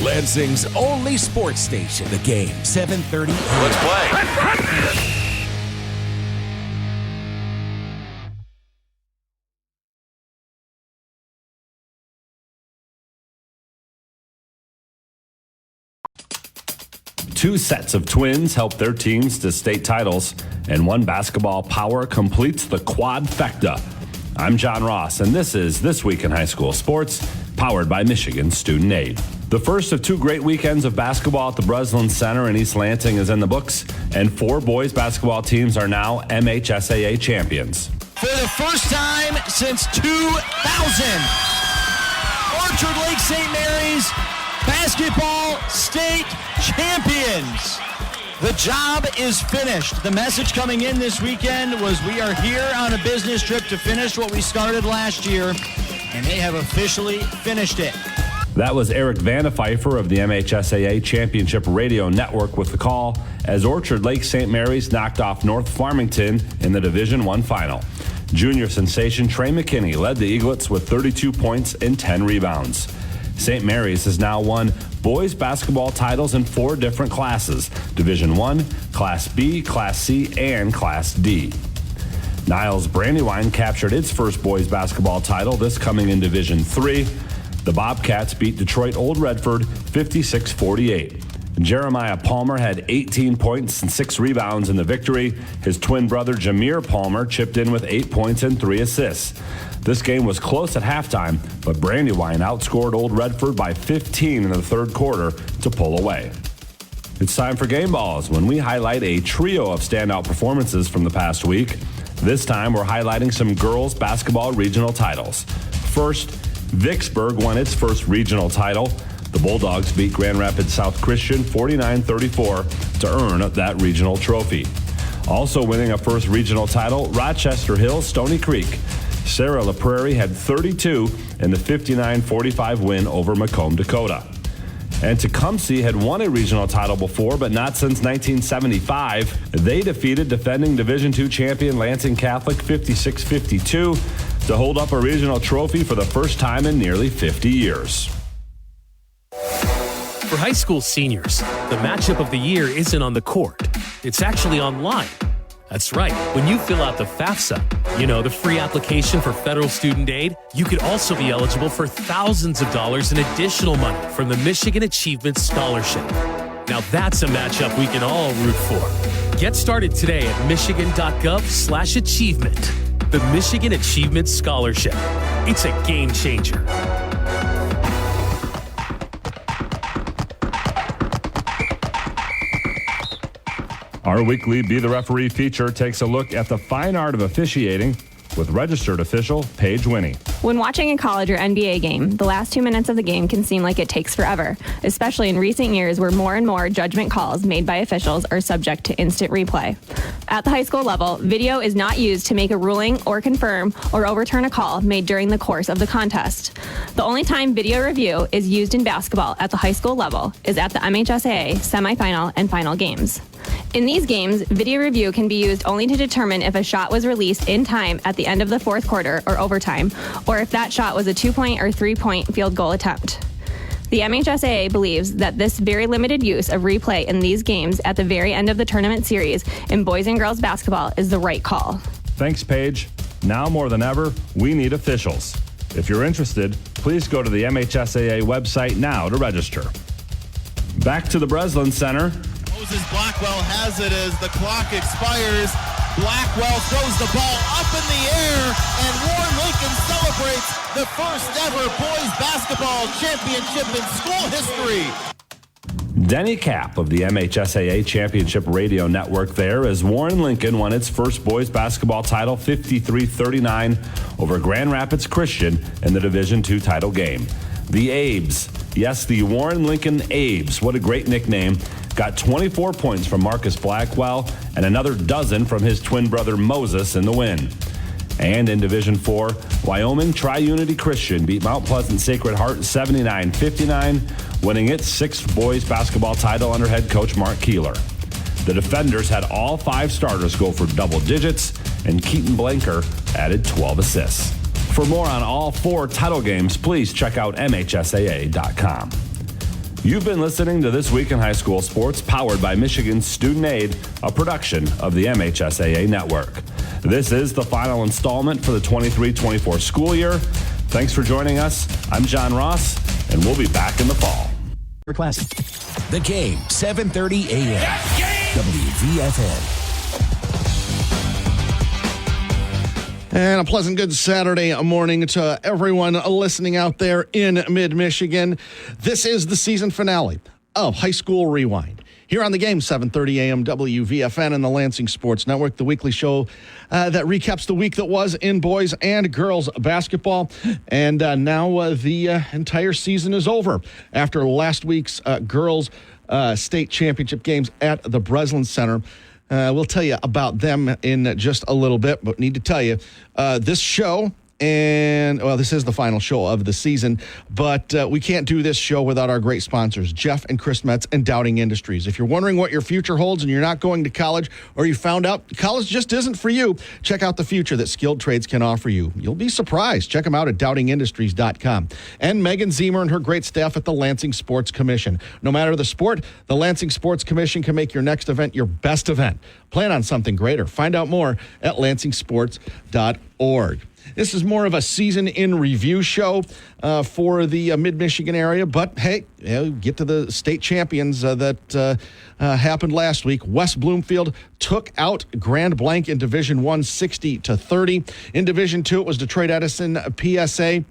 Lansing's only sports station. The Game, 7:30. Let's play. Two sets of twins help their teams to state titles, and one basketball power completes the quadfecta. I'm John Ross, and this is This Week in High School Sports, powered by Michigan Student Aid. The first of two great weekends of basketball at the Breslin Center in East Lansing is in the books, and four boys basketball teams are now MHSAA champions. For the first time since 2000, Orchard Lake St. Mary's basketball state champions. The job is finished. The message coming in this weekend was we are here on a business trip to finish what we started last year, and they have officially finished it. That was Erik Vanderpfeifer of the MHSAA Championship Radio Network with the call as Orchard Lake St. Mary's knocked off North Farmington in the Division I final. Junior sensation Trey McKinney led the Eaglets with 32 points and 10 rebounds. St. Mary's has now won boys basketball titles in four different classes: Division I, Class B, Class C, and Class D. Niles Brandywine captured its first boys basketball title, this coming in Division III. The Bobcats beat Detroit Old Redford 56-48. Jeremiah Palmer had 18 points and 6 rebounds in the victory. His twin brother Jameer Palmer chipped in with 8 points and 3 assists. This game was close at halftime, but Brandywine outscored Old Redford by 15 in the third quarter to pull away. It's time for Game Balls, when we highlight a trio of standout performances from the past week. This time, we're highlighting some girls basketball regional titles. First, Vicksburg won its first regional title. The Bulldogs beat Grand Rapids South Christian 49-34 to earn that regional trophy. Also winning a first regional title, Rochester Hills Stony Creek. Sarah LaPrairie had 32 in the 59-45 win over Macomb, Dakota. And Tecumseh had won a regional title before, but not since 1975. They defeated defending Division II champion Lansing Catholic 56-52 to hold up a regional trophy for the first time in nearly 50 years. For high school seniors, the matchup of the year isn't on the court. It's actually online. That's right. When you fill out the FAFSA, the free application for federal student aid, you could also be eligible for thousands of dollars in additional money from the Michigan Achievement Scholarship. Now that's a matchup we can all root for. Get started today at michigan.gov/achievement. The Michigan Achievement Scholarship. It's a game changer. Our weekly Be the Referee feature takes a look at the fine art of officiating with registered official Paige Winnie. When watching a college or NBA game, the last 2 minutes of the game can seem like it takes forever, especially in recent years where more and more judgment calls made by officials are subject to instant replay. At the high school level, video is not used to make a ruling or confirm or overturn a call made during the course of the contest. The only time video review is used in basketball at the high school level is at the MHSAA semifinal and final games. In these games, video review can be used only to determine if a shot was released in time at the end of the fourth quarter or overtime, or if that shot was a 2-point or 3-point field goal attempt. The MHSAA believes that this very limited use of replay in these games at the very end of the tournament series in boys and girls basketball is the right call. Thanks, Paige. Now more than ever, we need officials. If you're interested, please go to the MHSAA website now to register. Back to the Breslin Center. Moses Blackwell has it as the clock expires. Blackwell throws the ball up in the air, and Warren Lincoln celebrates the first ever boys basketball championship in school history. Denny Cap of the MHSAA Championship Radio Network there as Warren Lincoln won its first boys basketball title 53-39 over Grand Rapids Christian in the Division II title game. The Abes, yes, the Warren Lincoln Abes, what a great nickname, got 24 points from Marcus Blackwell and another dozen from his twin brother Moses in the win. And in Division IV, Wyoming Tri-Unity Christian beat Mount Pleasant Sacred Heart 79-59, winning its sixth boys basketball title under head coach Mark Keeler. The defenders had all 5 starters go for double digits, and Keaton Blanker added 12 assists. For more on all 4 title games, please check out MHSAA.com. You've been listening to This Week in High School Sports, powered by Michigan Student Aid, a production of the MHSAA Network. This is the final installment for the 23-24 school year. Thanks for joining us. I'm John Ross, and we'll be back in the fall. The Game, 7:30 a.m. WVFN. And a pleasant good Saturday morning to everyone listening out there in mid-Michigan. This is the season finale of High School Rewind. Here on The Game, 7:30 a.m. WVFN and the Lansing Sports Network, the weekly show that recaps the week that was in boys and girls basketball. And now the entire season is over after last week's girls state championship games at the Breslin Center. We'll tell you about them in just a little bit, but need to tell you, this show, and well, this is the final show of the season, but we can't do this show without our great sponsors, Jeff and Chris Metz and Dowding Industries. If you're wondering what your future holds and you're not going to college, or you found out college just isn't for you, check out the future that skilled trades can offer you. You'll be surprised. Check them out at dowdingindustries.com. And Megan Zemer and her great staff at the Lansing Sports Commission. No matter the sport, the Lansing Sports Commission can make your next event your best event. Plan on something greater. Find out more at lansingsports.org. This is more of a season in review show for the mid-Michigan area, but hey, get to the state champions that happened last week. West Bloomfield took out Grand Blanc in Division I, 60-30. In Division II, it was Detroit Edison PSA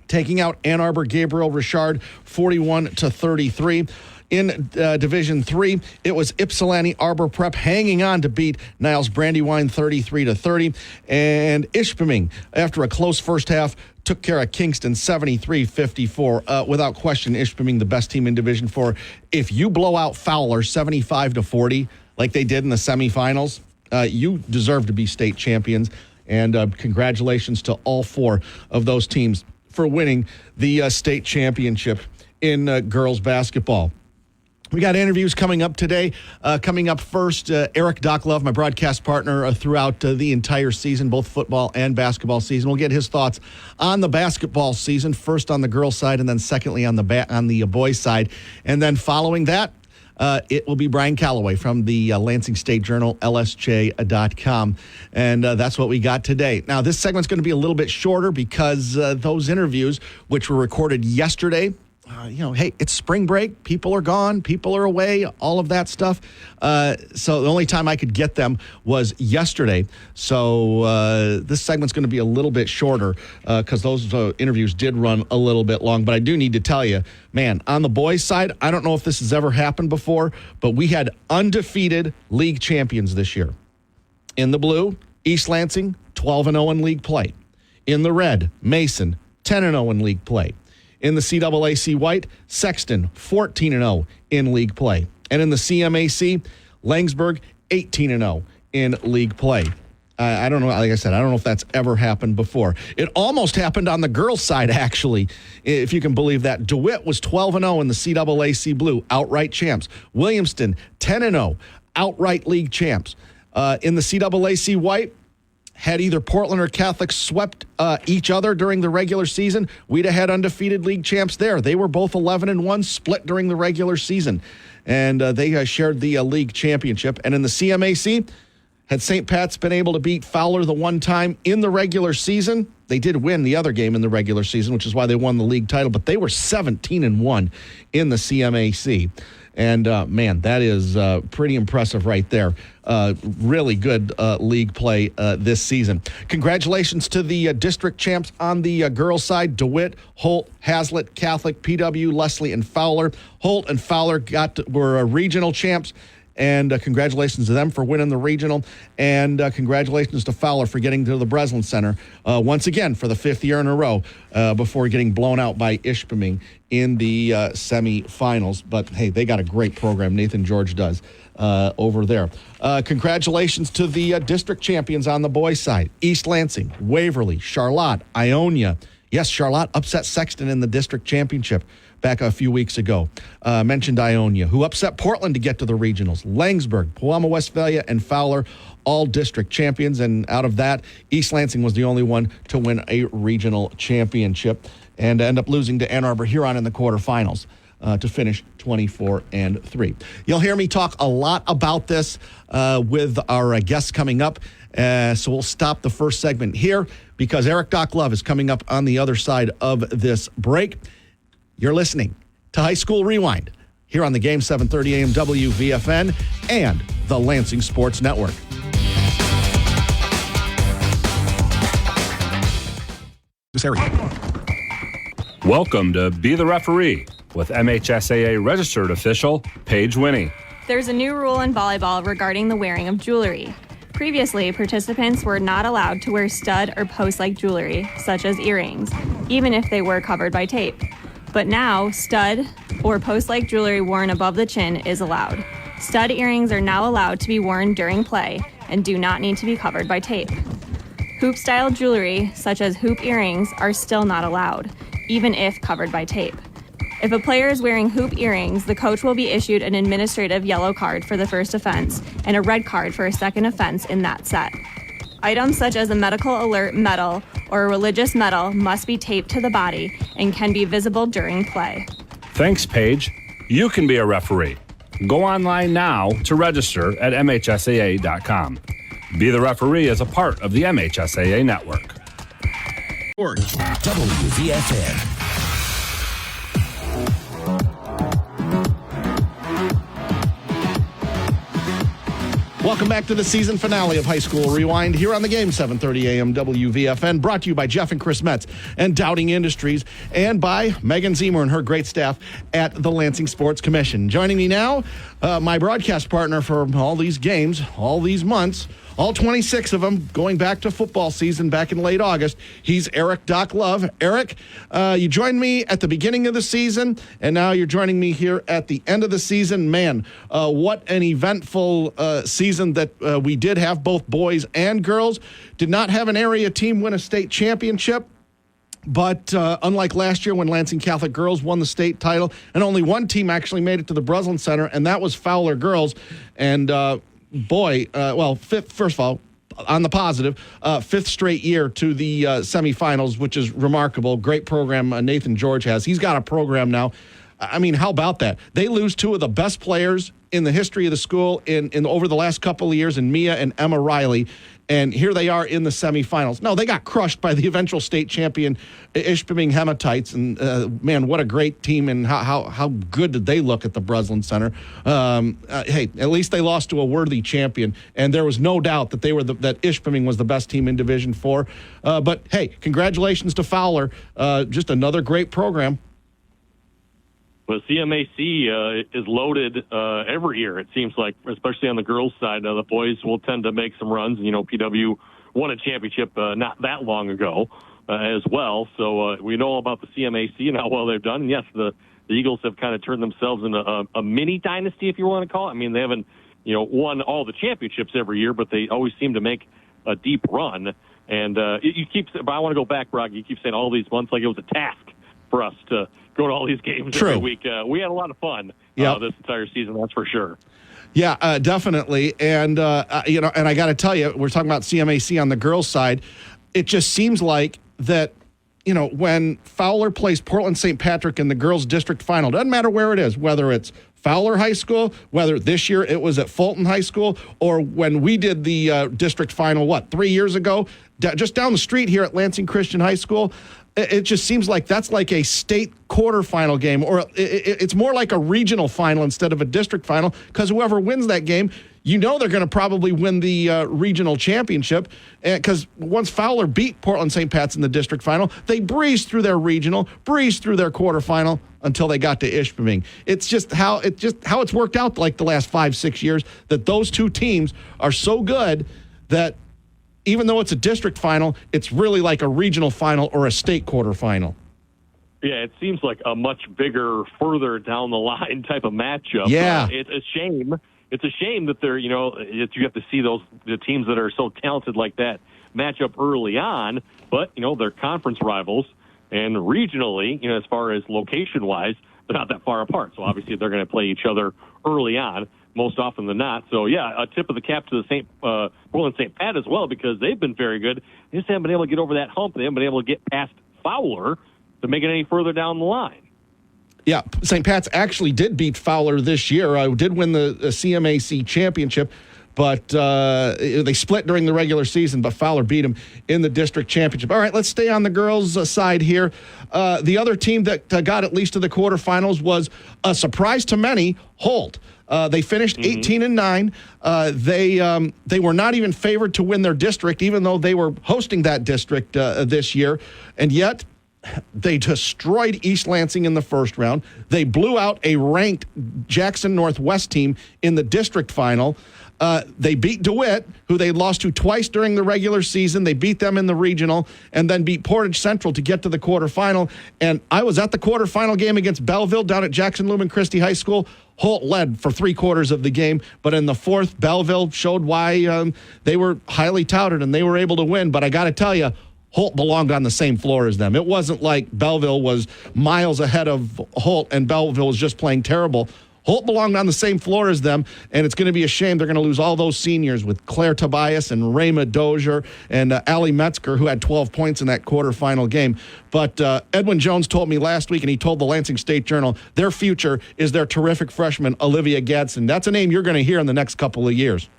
taking out Ann Arbor Gabriel Richard, 41-33. In Division III, it was Ypsilanti Arbor Prep hanging on to beat Niles Brandywine 33-30. And Ishpeming, after a close first half, took care of Kingston 73-54. Without question, Ishpeming the best team in Division IV. If you blow out Fowler 75-40, like they did in the semifinals, you deserve to be state champions. And congratulations to all four of those teams for winning the state championship in girls basketball. We got interviews coming up today. Coming up first, Erik Docklove, my broadcast partner throughout the entire season, both football and basketball season. We'll get his thoughts on the basketball season, first on the girls' side and then secondly on the boys' side. And then following that, it will be Brian Calloway from the Lansing State Journal, LSJ.com. And that's what we got today. Now, this segment's going to be a little bit shorter because those interviews, which were recorded yesterday, hey, it's spring break. People are gone. People are away. All of that stuff. So the only time I could get them was yesterday. So this segment's going to be a little bit shorter because those interviews did run a little bit long. But I do need to tell you, man, on the boys' side, I don't know if this has ever happened before, but we had undefeated league champions this year. In the blue, East Lansing, 12-0 in league play. In the red, Mason, 10-0 in league play. In the CAAC White, Sexton, 14-0 in league play. And in the CMAC, Langsburg, 18-0 in league play. I don't know, like I said, I don't know if that's ever happened before. It almost happened on the girls' side, actually, if you can believe that. DeWitt was 12-0 in the CAAC Blue, outright champs. Williamston, 10-0, outright league champs. In the CAAC White, had either Portland or Catholic swept each other during the regular season, we'd have had undefeated league champs there. They were both 11-1, split during the regular season. And they shared the league championship. And in the CMAC, had St. Pat's been able to beat Fowler the one time in the regular season, they did win the other game in the regular season, which is why they won the league title. But they were 17-1 in the CMAC. And, man, that is pretty impressive right there. Really good league play this season. Congratulations to the district champs on the girls' side. DeWitt, Holt, Hazlitt, Catholic, PW, Leslie, and Fowler. Holt and Fowler were regional champs. And congratulations to them for winning the regional. And congratulations to Fowler for getting to the Breslin Center once again for the fifth year in a row before getting blown out by Ishpeming in the semifinals. But, hey, they got a great program. Nathan George does over there. Congratulations to the district champions on the boys' side. East Lansing, Waverly, Charlotte, Ionia. Yes, Charlotte upset Sexton in the district championship back a few weeks ago. Mentioned Ionia, who upset Portland to get to the regionals. Langsburg, Pewamo Westphalia, and Fowler, all district champions. And out of that, East Lansing was the only one to win a regional championship and end up losing to Ann Arbor Huron in the quarterfinals. to finish 24-3. You'll hear me talk a lot about this with our guests coming up. So we'll stop the first segment here because Erik Doc Love is coming up on the other side of this break. You're listening to High School Rewind here on the game 730 AM WVFN and the Lansing Sports Network. This area. Welcome to Be the Referee with MHSAA registered official Paige Winnie. There's a new rule in volleyball regarding the wearing of jewelry. Previously, participants were not allowed to wear stud or post-like jewelry, such as earrings, even if they were covered by tape. But now, stud or post-like jewelry worn above the chin is allowed. Stud earrings are now allowed to be worn during play and do not need to be covered by tape. Hoop-style jewelry, such as hoop earrings, are still not allowed, even if covered by tape. If a player is wearing hoop earrings, the coach will be issued an administrative yellow card for the first offense and a red card for a second offense in that set. Items such as a medical alert medal or a religious medal must be taped to the body and can be visible during play. Thanks, Paige. You can be a referee. Go online now to register at MHSAA.com. Be the Referee is a part of the MHSAA network. WVFN. Welcome back to the season finale of High School Rewind here on the game 730 AM WVFN, brought to you by Jeff and Chris Metz and Dowding Industries and by Megan Zemer and her great staff at the Lansing Sports Commission. Joining me now, my broadcast partner for all these games, all these months, all 26 of them, going back to football season back in late August. He's Erik Doc Love. Erik, you joined me at the beginning of the season, and now you're joining me here at the end of the season. Man, what an eventful season that we did have, both boys and girls. Did not have an area team win a state championship. But unlike last year when Lansing Catholic girls won the state title, and only one team actually made it to the Breslin Center, and that was Fowler girls. And first of all, on the positive, fifth straight year to the semifinals, which is remarkable. Great program Nathan George has. He's got a program now. I mean, how about that? They lose two of the best players in the history of the school in over the last couple of years, in Mia and Emma Riley. And here they are in the semifinals. No, they got crushed by the eventual state champion Ishpeming Hematites. And, man, what a great team, and how good did they look at the Breslin Center. Hey, at least they lost to a worthy champion. And there was no doubt that that Ishpeming was the best team in Division IV. But, hey, congratulations to Fowler. Just another great program. Well, CMAC is loaded every year, it seems like, especially on the girls' side. The boys will tend to make some runs. You know, PW won a championship not that long ago as well. So we know all about the CMAC and how well they've done. And, yes, the Eagles have kind of turned themselves into a mini dynasty, if you want to call it. I mean, they haven't, won all the championships every year, but they always seem to make a deep run. And but I want to go back, Brock. You keep saying all these months like it was a task for us to go to all these games every week. We had a lot of fun this entire season, that's for sure. Yeah, definitely. And, and I got to tell you, we're talking about CMAC on the girls' side. It just seems like that, when Fowler plays Portland St. Patrick in the girls' district final, doesn't matter where it is, whether it's Fowler High School, whether this year it was at Fulton High School, or when we did the district final, 3 years ago, just down the street here at Lansing Christian High School. It just seems like that's like a state quarterfinal game, or it's more like a regional final instead of a district final, because whoever wins that game, they're going to probably win the regional championship, because once Fowler beat Portland St. Pat's in the district final, they breezed through their regional, breezed through their quarterfinal until they got to Ishpeming. It's just how it's worked out like the last 5-6 years, that those two teams are so good that even though it's a district final, it's really like a regional final or a state quarterfinal. Yeah, it seems like a much bigger, further down the line type of matchup. Yeah. It's a shame. It's a shame that they're, you have to see the teams that are so talented like that match up early on, but, they're conference rivals, and regionally, as far as location-wise, they're not that far apart. So obviously they're going to play each other early on, most often than not. So, yeah, a tip of the cap to the Portland St. Pat as well, because they've been very good. They just haven't been able to get over that hump. They haven't been able to get past Fowler to make it any further down the line. Yeah, St. Pat's actually did beat Fowler this year. Did win the CMAC championship, but they split during the regular season, but Fowler beat him in the district championship. All right, let's stay on the girls' side here. The other team that got at least to the quarterfinals was a surprise to many, Holt. They finished 18-9. They were not even favored to win their district, even though they were hosting that district this year, and yet they destroyed East Lansing in the first round. They blew out a ranked Jackson Northwest team in the district final. They beat DeWitt, who they lost to twice during the regular season. They beat them in the regional and then beat Portage Central to get to the quarterfinal. And I was at the quarterfinal game against Belleville down at Jackson Lumen Christi High School. Holt led for 3/4 of the game, but in the fourth, Belleville showed why they were highly touted and they were able to win. But I got to tell you, Holt belonged on the same floor as them. It wasn't like Belleville was miles ahead of Holt and Belleville was just playing terrible. Holt belonged on the same floor as them, and it's going to be a shame they're going to lose all those seniors with Claire Tobias and Rayma Dozier and Allie Metzger, who had 12 points in that quarterfinal game. But Edwin Jones told me last week, and he told the Lansing State Journal, their future is their terrific freshman, Olivia Gadsden. That's a name you're going to hear in the next couple of years.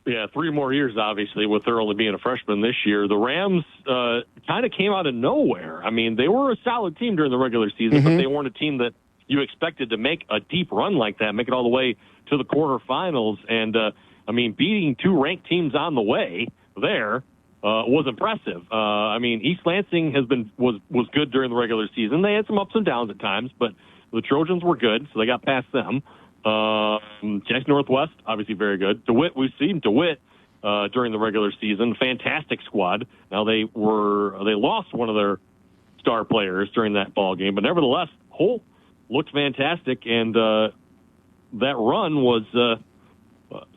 Yeah, 3 more years, obviously, with her only being a freshman this year. The Rams kind of came out of nowhere. I mean, they were a solid team during the regular season, but they weren't a team that you expected to make a deep run like that, make it all the way to the quarterfinals. And, I mean, beating 2 ranked teams on the way there was impressive. I mean, East Lansing was good during the regular season. They had some ups and downs at times, but the Trojans were good, so they got past them. Jackson Northwest, obviously very good. DeWitt, we've seen DeWitt during the regular season. Fantastic squad. Now they lost one of their star players during that ball game, but nevertheless, Holt looked fantastic, and that run was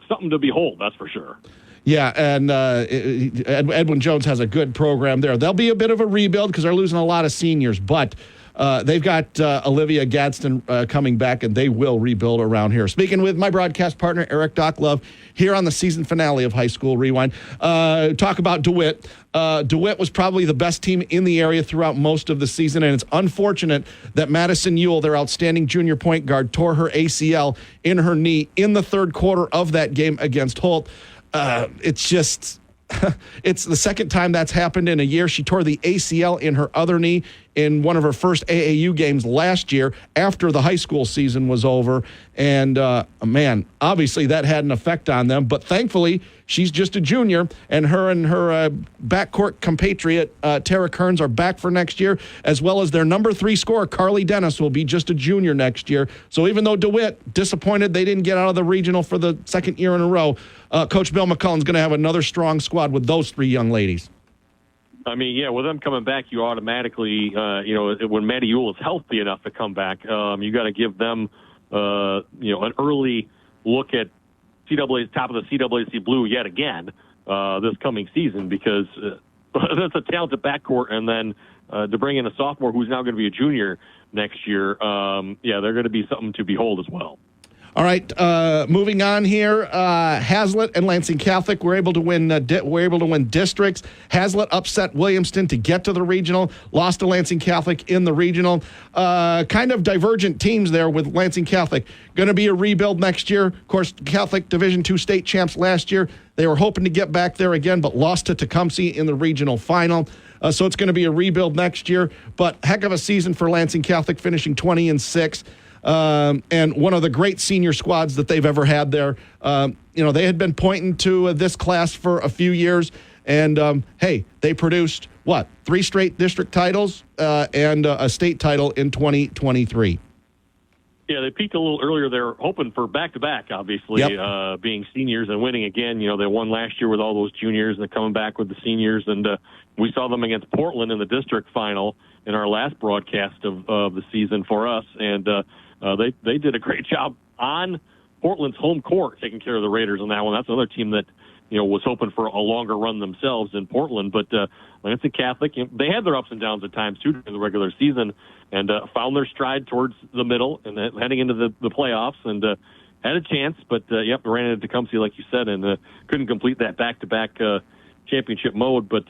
something to behold, that's for sure. Yeah, and Edwin Jones has a good program there. There'll be a bit of a rebuild because they're losing a lot of seniors, but they've got Olivia Gadsden coming back, and they will rebuild around here. Speaking with my broadcast partner, Erik Love, here on the season finale of High School Rewind. Talk about DeWitt. DeWitt was probably the best team in the area throughout most of the season, and it's unfortunate that Madison Ewell, their outstanding junior point guard, tore her ACL in her knee in the third quarter of that game against Holt. It's just... It's the second time that's happened in a year. She tore the ACL in her other knee in one of her first AAU games last year after the high school season was over. And, man, obviously that had an effect on them. But thankfully, she's just a junior, and her backcourt compatriot, Tara Kearns, are back for next year, as well as their number 3 scorer, Carly Dennis, will be just a junior next year. So even though DeWitt, disappointed they didn't get out of the regional for the second year in a row, Coach Bill McCullen's going to have another strong squad with those 3 young ladies. I mean, yeah, with them coming back, you automatically, when Maddie Ewell is healthy enough to come back, you got to give them, an early look at CAA's top of the CAAC Blue yet again this coming season, because that's a talented backcourt, and then to bring in a sophomore who's now going to be a junior next year, they're going to be something to behold as well. All right, moving on here. Hazlitt and Lansing Catholic were able to win. Districts. Hazlitt upset Williamston to get to the regional. Lost to Lansing Catholic in the regional. Kind of divergent teams there with Lansing Catholic. Going to be a rebuild next year. Of course, Catholic Division II state champs last year. They were hoping to get back there again, but lost to Tecumseh in the regional final. So it's going to be a rebuild next year. But heck of a season for Lansing Catholic, finishing 20-6. And one of the great senior squads that they've ever had there. They had been pointing to this class for a few years, and hey, they produced 3 straight district titles and a state title in 2023. Yeah, they peaked a little earlier. They're hoping for back-to-back, obviously, being seniors and winning again. They won last year with all those juniors, and they're coming back with the seniors. And we saw them against Portland in the district final in our last broadcast of the season for us. And they did a great job on Portland's home court, taking care of the Raiders on that one. That's another team that was hoping for a longer run themselves in Portland. But Lansing Catholic, they had their ups and downs at times too during the regular season, and found their stride towards the middle and heading into the playoffs, and had a chance, but ran into Tecumseh, like you said, and couldn't complete that back-to-back championship mode. But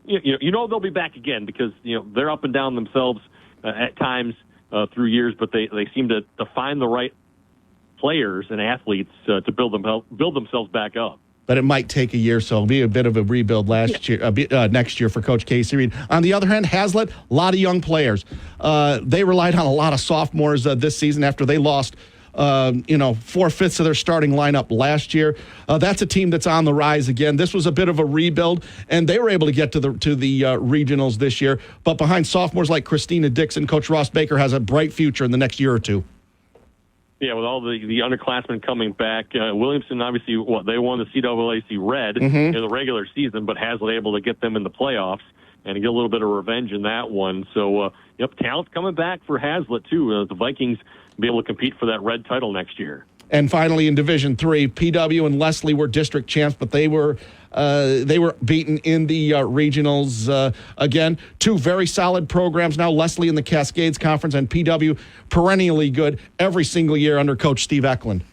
they'll be back again, because they're up and down themselves at times. through years, but they seem to find the right players and athletes to build themselves back up. But it might take a year, so it'll be a bit of a rebuild next year for Coach Casey Reed. On the other hand, Hazlitt, a lot of young players. They relied on a lot of sophomores this season after they lost 4/5 of their starting lineup last year. That's a team that's on the rise again. This was a bit of a rebuild, and they were able to get to the regionals this year. But behind sophomores like Christina Dixon, Coach Ross Baker has a bright future in the next year or two. Yeah, with all the underclassmen coming back, Williamson, obviously, they won the CAAC Red in the regular season, but Hazlitt able to get them in the playoffs and get a little bit of revenge in that one. So, talent coming back for Hazlitt, too. The Vikings be able to compete for that Red title next year. And finally, in Division III, PW and Leslie were district champs, but they were beaten in the regionals again. Two very solid programs now, Leslie in the Cascades Conference and PW perennially good every single year under Coach Steve Eklund.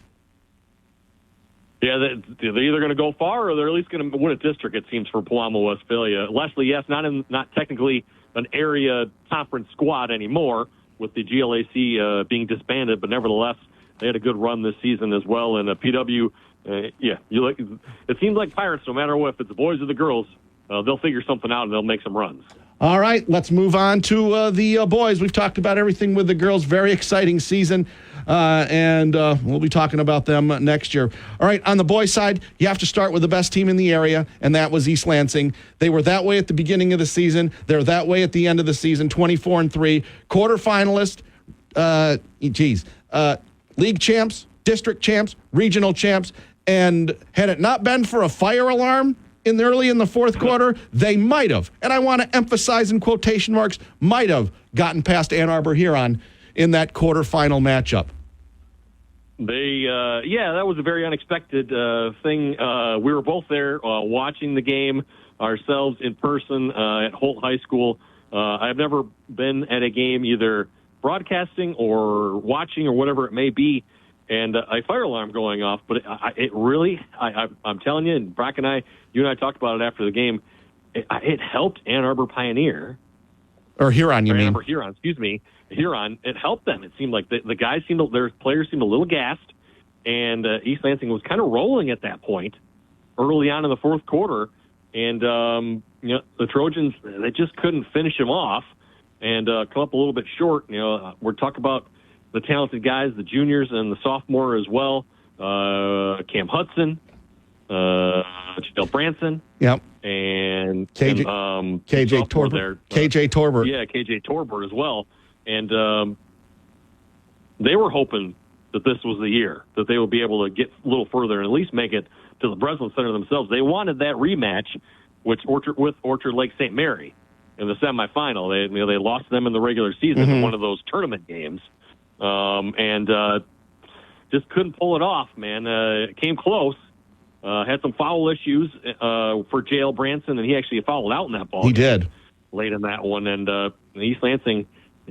Yeah, they're either going to go far or they're at least going to win a district, it seems, for Palamo, Westphalia. Leslie, yes, not technically an area conference squad anymore with the GLAC being disbanded, but nevertheless, they had a good run this season as well. And PW, it seems like Pirates, no matter what, if it's the boys or the girls, they'll figure something out and they'll make some runs. All right, let's move on to the boys. We've talked about everything with the girls. Very exciting season, and we'll be talking about them next year. All right, on the boys' side, you have to start with the best team in the area, and that was East Lansing. They were that way at the beginning of the season. They're that way at the end of the season, 24-3, quarterfinalist. League champs, district champs, regional champs, and had it not been for a fire alarm early in the fourth quarter, they might have, and I want to emphasize in quotation marks, might have gotten past Ann Arbor Huron in that quarterfinal matchup. That was a very unexpected thing. We were both there watching the game ourselves in person at Holt High School. I've never been at a game either broadcasting or watching or whatever it may be, and a fire alarm going off. But I'm telling you, and Brock and you and I talked about it after the game, it helped Ann Arbor Pioneer. Or Huron, you mean? Ann Arbor Huron, excuse me. Huron, it helped them. It seemed like the guys their players seemed a little gassed, and East Lansing was kind of rolling at that point early on in the fourth quarter, and the Trojans, they just couldn't finish them off and come up a little bit short. We're talking about the talented guys, the juniors and the sophomore as well. Cam Hudson, Janelle Branson, yep, and KJ Torber there. KJ Torber, yeah, KJ Torber as well. And they were hoping that this was the year that they would be able to get a little further and at least make it to the Breslin Center themselves. They wanted that rematch with Orchard Lake St. Mary in the semifinal. They lost them in the regular season in one of those tournament games, and just couldn't pull it off. Man, it came close. Had some foul issues for J.L. Branson, and he actually fouled out in that ball. He did late in that one, and East Lansing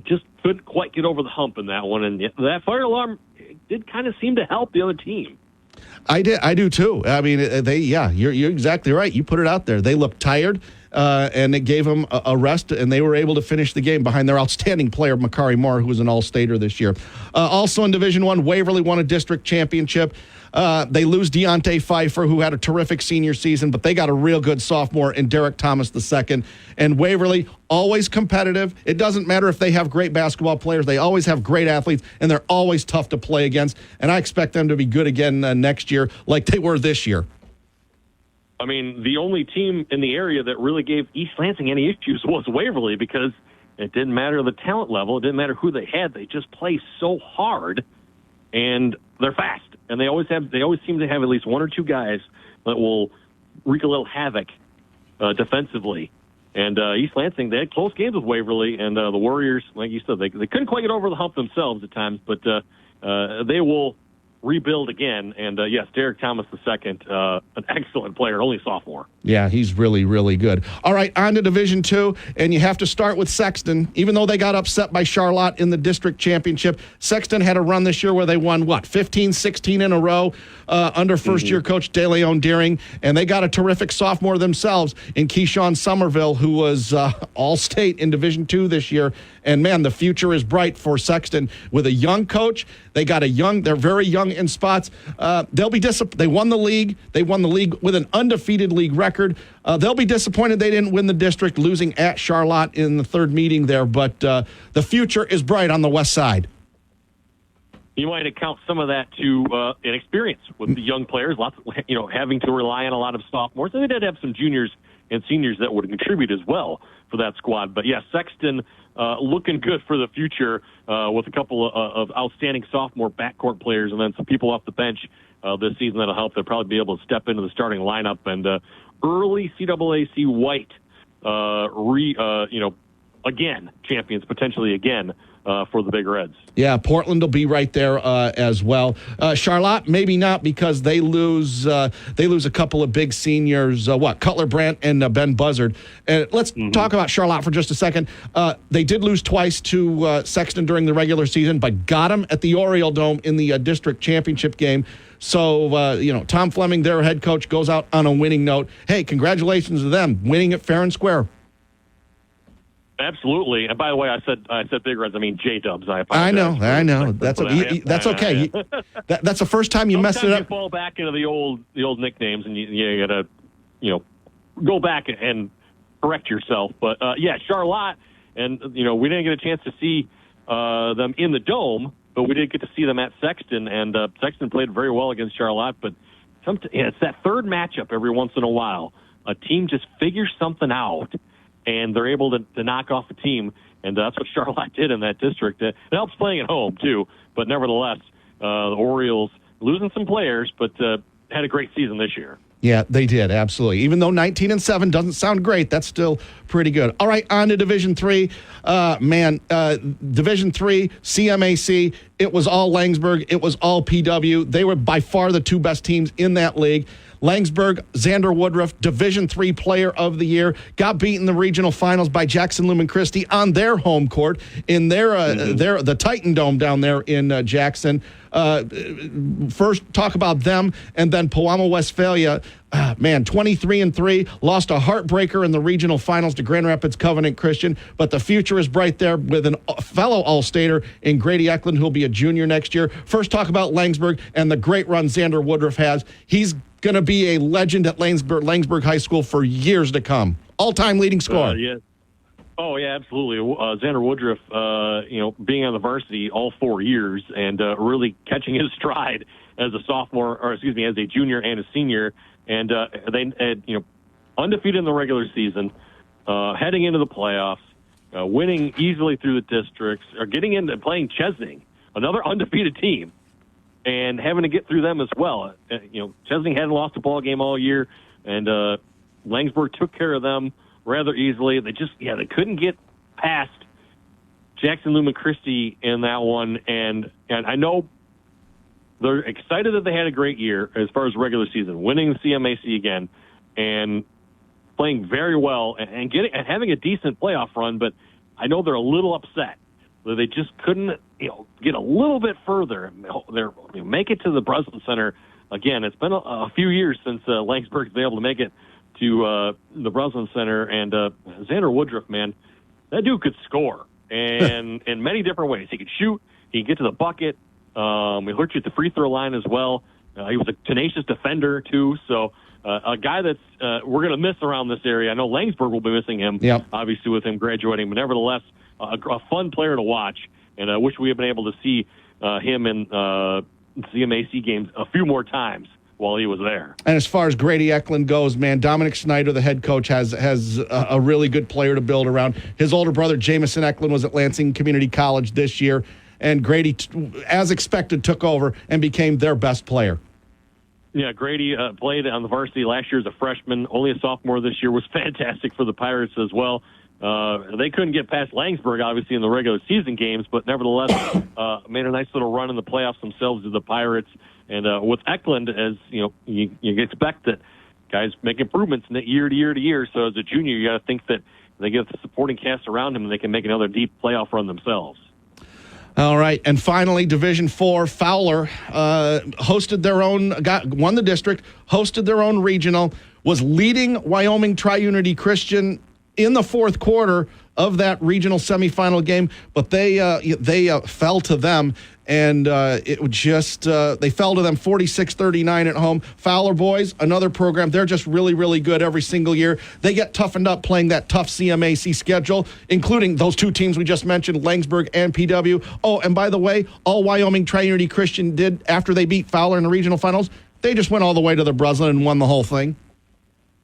just couldn't quite get over the hump in that one. And that fire alarm did kind of seem to help the other team. I do too. I mean, you're exactly right. You put it out there. They looked tired, and it gave them a rest, and they were able to finish the game behind their outstanding player, Makari Moore, who was an All-Stater this year. Also in Division I, Waverly won a district championship. They lose Deontay Pfeiffer, who had a terrific senior season, but they got a real good sophomore in Derek Thomas II. And Waverly, always competitive. It doesn't matter if they have great basketball players. They always have great athletes, and they're always tough to play against. And I expect them to be good again next year like they were this year. I mean, the only team in the area that really gave East Lansing any issues was Waverly, because it didn't matter the talent level. It didn't matter who they had. They just play so hard, and they're fast. And they always seem to have at least one or two guys that will wreak a little havoc defensively. And East Lansing, they had close games with Waverly, and the Warriors, like you said, they couldn't quite get over the hump themselves at times, but they will rebuild again. And yes, Derek Thomas II, an excellent player, only sophomore. Yeah, he's really, really good. All right, on to Division II, and you have to start with Sexton. Even though they got upset by Charlotte in the district championship, Sexton had a run this year where they won, 15, 16 in a row under first-year coach DeLeon Deering, and they got a terrific sophomore themselves in Keyshawn Somerville, who was All-State in Division II this year, And man, the future is bright for Sexton with a young coach. They're very young in spots. They'll be disappointed. They won the league. They won the league with an undefeated league record. They'll be disappointed they didn't win the district, losing at Charlotte in the third meeting there. But the future is bright on the west side. You might account some of that to inexperience with the young players, having to rely on a lot of sophomores. And they did have some juniors and seniors that would contribute as well for that squad. But, yeah, Sexton looking good for the future with a couple of outstanding sophomore backcourt players and then some people off the bench this season that'll help. They'll probably be able to step into the starting lineup. And early CAAC White, again, champions potentially again for the Big Reds. Yeah, Portland will be right there as well. Charlotte, maybe not because they lose a couple of big seniors. Cutler Brandt and Ben Buzzard. And let's talk about Charlotte for just a second. They did lose twice to Sexton during the regular season, but got them at the Oriole Dome in the district championship game. So, Tom Fleming, their head coach, goes out on a winning note. Hey, congratulations to them, winning it fair and square. Absolutely. And by the way, I said Big Reds. I mean J-Dubs. I apologize. I know. That's okay. That's the first time you messed it up. You fall back into the old nicknames, and you got to, go back and correct yourself. But Charlotte, and we didn't get a chance to see them in the Dome, but we did get to see them at Sexton, and Sexton played very well against Charlotte. But it's that third matchup every once in a while. A team just figures something out, and they're able to knock off the team, and that's what Charlotte did in that district. It helps playing at home, too, but nevertheless, the Orioles losing some players, but had a great season this year. Yeah, they did, absolutely. Even though 19-7 doesn't sound great, that's still pretty good. All right, on to Division III. Division III, CMAC, it was all Langsburg, it was all PW. They were by far the two best teams in that league. Langsburg, Xander Woodruff, Division III Player of the Year, got beaten in the regional finals by Jackson Lumen Christi on their home court in the Titan Dome down there in Jackson. First, talk about them, and then Pewamo Westphalia. 23-3, lost a heartbreaker in the regional finals to Grand Rapids Covenant Christian, but the future is bright there with a fellow All-Stater in Grady Eklund, who'll be a junior next year. First, talk about Langsburg and the great run Xander Woodruff has. He's going to be a legend at Langsburg High School for years to come. All-time leading scorer. Yeah. Oh, yeah, absolutely. Xander Woodruff, being on the varsity all 4 years and really catching his stride as a as a junior and a senior. And they had, undefeated in the regular season, heading into the playoffs, winning easily through the districts, or getting into playing Chesaning, another undefeated team, and having to get through them as well. Chesaning hadn't lost a ball game all year, and Langsburg took care of them rather easily. They couldn't get past Jackson Lumen Christi in that one, and I know they're excited that they had a great year as far as regular season, winning the CMAC again, and playing very well and having a decent playoff run. But I know they're a little upset that they just couldn't, get a little bit further. Make it to the Breslin Center again. It's been a few years since Langsburg's been able to make it to the Breslin Center, and Xander Woodruff, man, that dude could score, and in many different ways. He could shoot, he could get to the bucket, he hurt you at the free throw line as well. He was a tenacious defender too, so a guy that's we're going to miss around this area. I know Langsburg will be missing him, obviously with him graduating, but nevertheless, a fun player to watch, and I wish we had been able to see him in CMAC games a few more times while he was there. And as far as Grady Eklund goes, man, Dominic Snyder, the head coach, has a really good player to build around. His older brother, Jamison Eklund, was at Lansing Community College this year, and Grady, as expected, took over and became their best player. Yeah, Grady played on the varsity last year as a freshman, only a sophomore this year, was fantastic for the Pirates as well. They couldn't get past Langsburg, obviously, in the regular season games, but nevertheless made a nice little run in the playoffs themselves to the Pirates. And with Eklund, as you expect that guys make improvements year to year to year. So as a junior, you got to think that they get the supporting cast around him and they can make another deep playoff run themselves. All right, and finally, Division IV, Fowler hosted their own, won the district, hosted their own regional, was leading Wyoming Tri-Unity Christian in the fourth quarter of that regional semifinal game, but they fell to them. And it would just, they fell to them 46-39 at home. Fowler boys, another program, they're just really, really good every single year. They get toughened up playing that tough CMAC schedule, including those two teams we just mentioned, Langsburg and PW. Oh, and by the way, all Wyoming Trinity Christian did after they beat Fowler in the regional finals, they just went all the way to the Breslin and won the whole thing.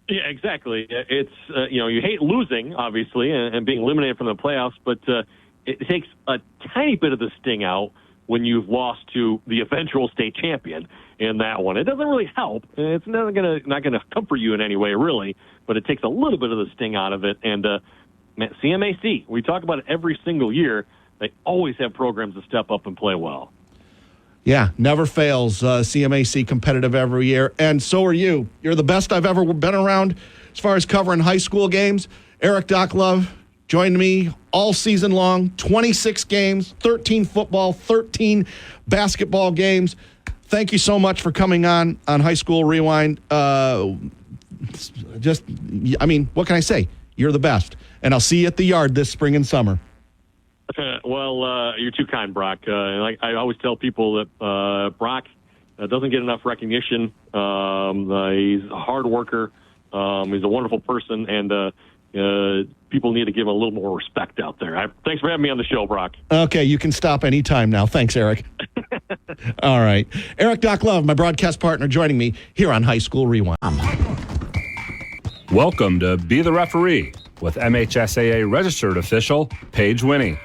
Yeah, exactly. It's, you hate losing, obviously, and being eliminated from the playoffs, but it takes a tiny bit of the sting out when you've lost to the eventual state champion in that one. It doesn't really help. It's not gonna comfort you in any way, really, but it takes a little bit of the sting out of it. And CMAC, we talk about it every single year. They always have programs that step up and play well. Yeah, never fails. CMAC competitive every year, and so are you. You're the best I've ever been around as far as covering high school games. Erik Docklove joined me all season long, 26 games, 13 football, 13 basketball games. Thank you so much for coming on High School Rewind. What can I say? You're the best. And I'll see you at the yard this spring and summer. Well, you're too kind, Brock. Like I always tell people that Brock doesn't get enough recognition. He's a hard worker. He's a wonderful person, and people need to give him a little more respect out there. Thanks for having me on the show, Brock. Okay, you can stop any time now. Thanks, Erik. All right. Erik Docklove, my broadcast partner, joining me here on High School Rewind. Welcome to Be the Referee with MHSAA registered official Paige Winnie.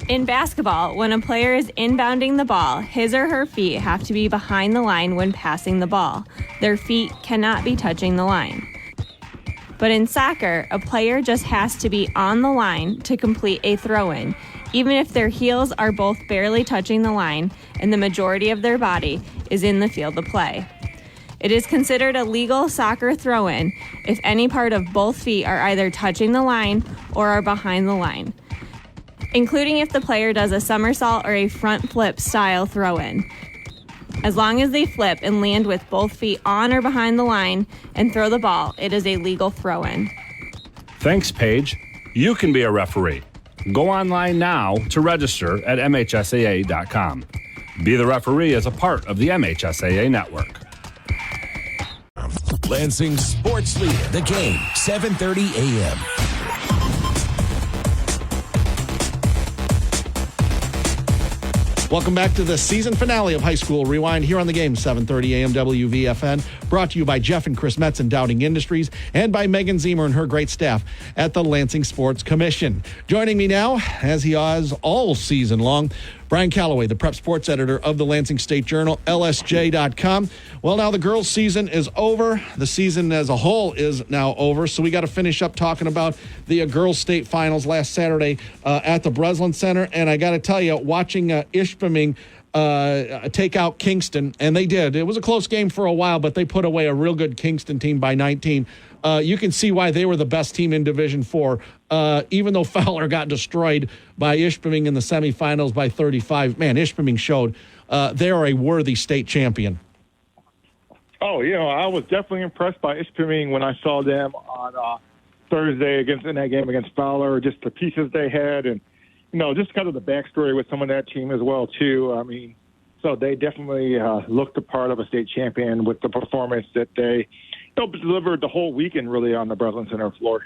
In basketball, when a player is inbounding the ball, his or her feet have to be behind the line when passing the ball. Their feet cannot be touching the line. But in soccer, a player just has to be on the line to complete a throw-in, even if their heels are both barely touching the line and the majority of their body is in the field of play. It is considered a legal soccer throw-in if any part of both feet are either touching the line or are behind the line, including if the player does a somersault or a front flip style throw-in. As long as they flip and land with both feet on or behind the line and throw the ball, it is a legal throw-in. Thanks, Paige. You can be a referee. Go online now to register at MHSAA.com. Be the Referee is a part of the MHSAA network. Lansing Sports Leader, The Game, 7:30 a.m. Welcome back to the season finale of High School Rewind here on The Game, 7:30 a.m. WVFN, brought to you by Jeff and Chris Metz and Dowding Industries and by Megan Zemer and her great staff at the Lansing Sports Commission. Joining me now, as he has all season long, Brian Calloway, the prep sports editor of the Lansing State Journal, LSJ.com. Well, now the girls' season is over. The season as a whole is now over, so we got to finish up talking about the girls' state finals last Saturday at the Breslin Center. And I got to tell you, watching Ishpeming take out Kingston, and they did. It was a close game for a while, but they put away a real good Kingston team by 19. You can see why they were the best team in Division IV, even though Fowler got destroyed by Ishpeming in the semifinals by 35. Man, Ishpeming showed they are a worthy state champion. Oh, I was definitely impressed by Ishpeming when I saw them on Thursday in that game against Fowler, just the pieces they had and, just kind of the backstory with some of that team as well, too. I mean, so they definitely looked a part of a state champion with the performance that they delivered the whole weekend, really, on the Breslin Center floor.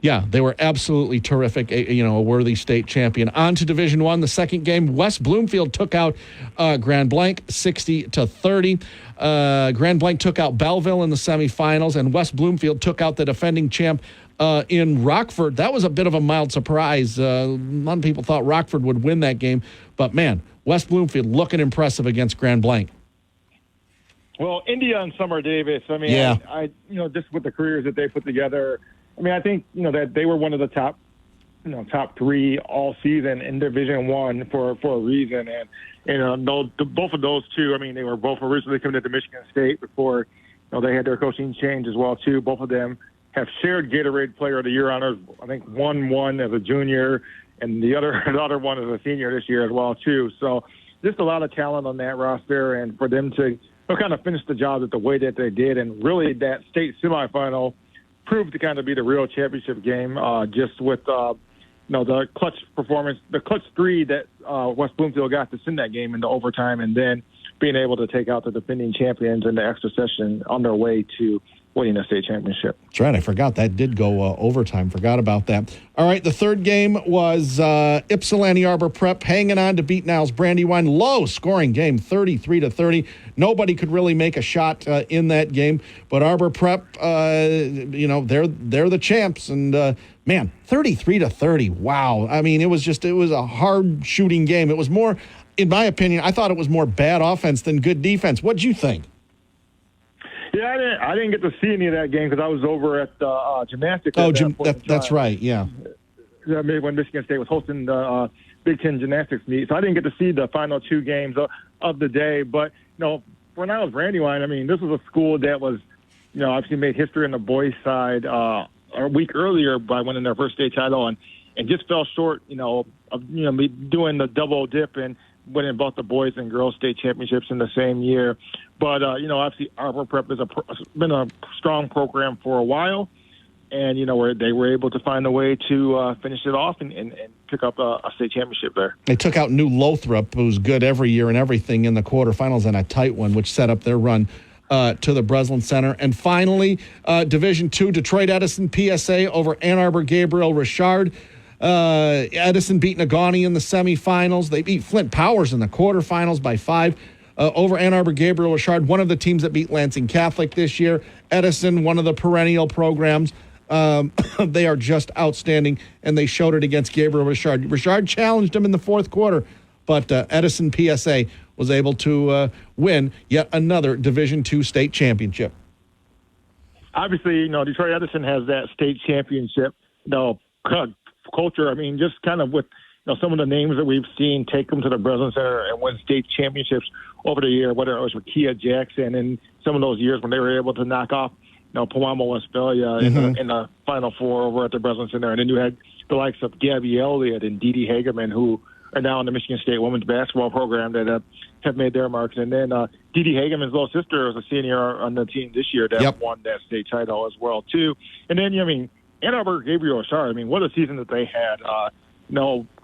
Yeah, they were absolutely terrific, a worthy state champion. On to Division I, the second game. West Bloomfield took out Grand Blanc 60-30. Grand Blanc took out Belleville in the semifinals, and West Bloomfield took out the defending champ in Rockford. That was a bit of a mild surprise. A lot of people thought Rockford would win that game, but man, West Bloomfield looking impressive against Grand Blanc. Well, India and Summer Davis, I mean, yeah. I just with the careers that they put together, I mean, I think, that they were one of the top three all season in Division I for a reason. And, both of those two, I mean, they were both originally coming to Michigan State before, they had their coaching change as well, too. Both of them have shared Gatorade Player of the Year honors. I think one as a junior and the other one as a senior this year as well, too. So just a lot of talent on that roster, and for them to kind of finish the job the way that they did, and really that state semifinal proved to kind of be the real championship game, just with the clutch performance, the clutch three that West Bloomfield got to send that game into overtime, and then being able to take out the defending champions in the extra session on their way to winning a state championship. That's right. I forgot that did go overtime. Forgot about that. All right, the third game was Ypsilanti Arbor Prep hanging on to beat Niles Brandywine. Low-scoring game, 33-30. Nobody could really make a shot in that game. But Arbor Prep, they're the champs. And, man, 33-30. Wow. I mean, it was a hard-shooting game. It was more, in my opinion, I thought it was more bad offense than good defense. What'd you think? Yeah, I didn't get to see any of that game because I was over at gymnastics. Oh, that's right, yeah. When Michigan State was hosting the Big Ten gymnastics meet. So I didn't get to see the final two games of the day. But, when I was Brandywine, I mean, this was a school that was, obviously made history on the boys' side a week earlier by winning their first state title and just fell short, of doing the double dip and winning both the boys and girls state championships in the same year. But, obviously Arbor Prep has been a strong program for a while. And, where they were able to find a way to finish it off and pick up a state championship there. They took out New Lothrop, who's good every year and everything, in the quarterfinals, and a tight one, which set up their run to the Breslin Center. And finally, Division II, Detroit Edison PSA over Ann Arbor Gabriel Richard. Edison beat Negaunee in the semifinals. They beat Flint Powers in the quarterfinals by 5 over Ann Arbor Gabriel Richard, one of the teams that beat Lansing Catholic this year. Edison, one of the perennial programs. They are just outstanding, and they showed it against Gabriel Richard. Richard challenged him in the fourth quarter, but Edison PSA was able to win yet another Division II state championship. Obviously, Detroit Edison has that state championship culture. I mean, just kind of with some of the names that we've seen take them to the Breslin Center and win state championships over the year, whether it was with Kia Jackson and some of those years when they were able to knock off Pewamo, Westphalia in the Final Four over at the Breslin Center. And then you had the likes of Gabby Elliott and Dee Dee Hageman, who are now in the Michigan State women's basketball program that have made their marks. And then Dee Dee Hageman's little sister was a senior on the team this year that won that state title as well, too. And then, Ann Arbor Gabriel Richard, what a season that they had.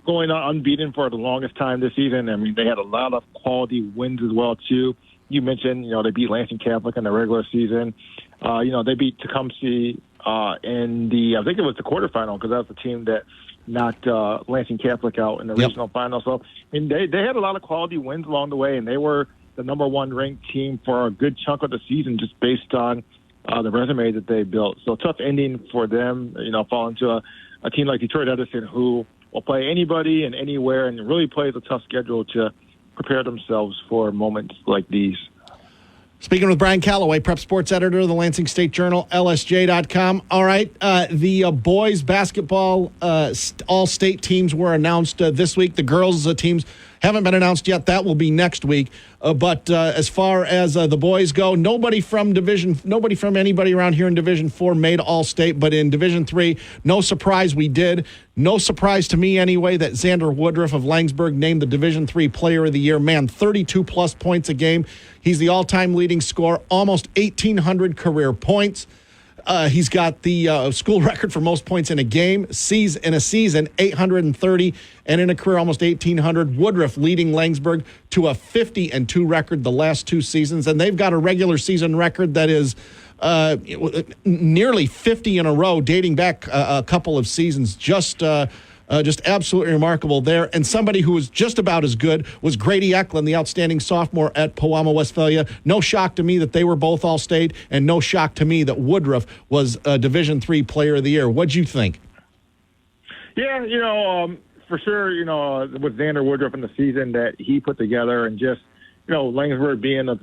Going unbeaten for the longest time this season. They had a lot of quality wins as well, too. You mentioned, they beat Lansing Catholic in the regular season. They beat Tecumseh in I think it was the quarterfinal, because that was the team that knocked Lansing Catholic out in the regional final. So, they had a lot of quality wins along the way, and they were the number one ranked team for a good chunk of the season just based on the resume that they built. So, tough ending for them, falling to a team like Detroit Edison, who will play anybody and anywhere and really plays a tough schedule to prepare themselves for moments like these. Speaking with Brian Calloway, prep sports editor of the Lansing State Journal, LSJ.com. All right, the boys basketball all-state teams were announced this week. The girls teams haven't been announced yet. That will be next week. But as far as the boys go, nobody from anybody around here in Division 4 made all-state. But in Division 3, no surprise we did. No surprise to me anyway that Xander Woodruff of Langsburg named the Division 3 Player of the Year. Man, 32-plus points a game. He's the all-time leading scorer, almost 1,800 career points. He's got the school record for most points in a game. In a season, 830, and in a career, almost 1,800. Woodruff leading Langsburg to a 50-2 record the last two seasons, and they've got a regular season record that is nearly 50 in a row, dating back a couple of seasons. Just absolutely remarkable there. And somebody who was just about as good was Grady Eklund, the outstanding sophomore at Pewamo, Westphalia. No shock to me that they were both all-state, and no shock to me that Woodruff was a Division III Player of the Year. What'd you think? Yeah, for sure, with Xander Woodruff in the season that he put together, and just, Langsburg being a